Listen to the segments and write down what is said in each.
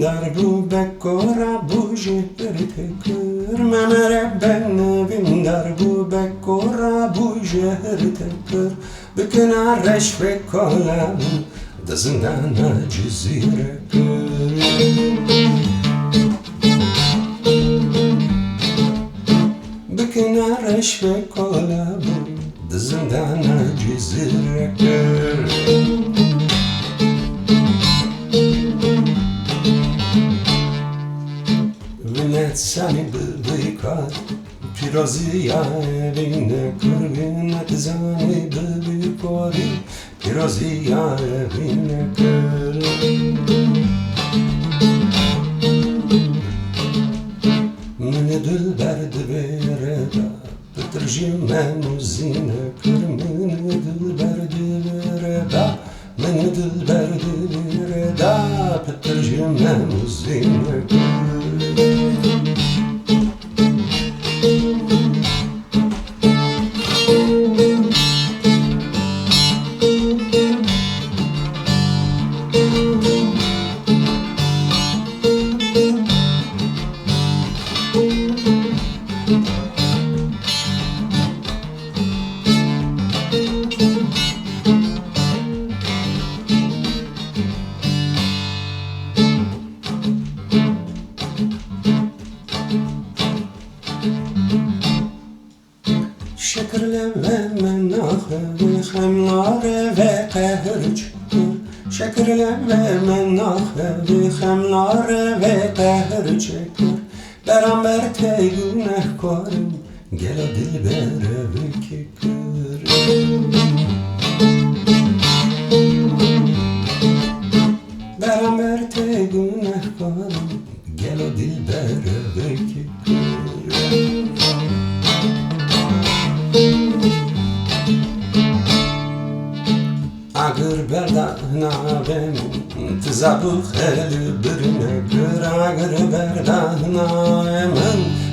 در بو بکورا بوجه تکر ممره بنوین در بو بکورا بوجه تکر بکنار رش بکلم دزندان جزیره بکنارش بکلم دزندان جزیره ونت سمی ببیکار پیرازی بینه کر ونت زنی ببیکاری پیرازی بینه کر من دل برد بره بترجمه موزینه کر من دل برد بره من دل برد بره بترجمه موزینه کر شکرلم من ناخه خملاره و قهر چکر شکرلم من ناخه خملاره و قهر چکر برام بر تیونه کارم گلا دل بره بککر برام بر تیونه کارم گلا دل بره بککر اگر بردهنم تزابو خیلی برینه کر اگر بردهنم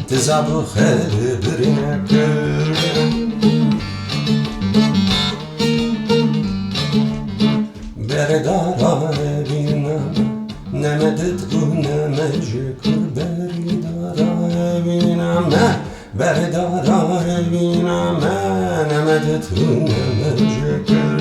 تزابو خیلی برینه کر بردارا بینم نمدت او نمجه کر بردارا بینم بردارا بینم نمدت او نمجه کر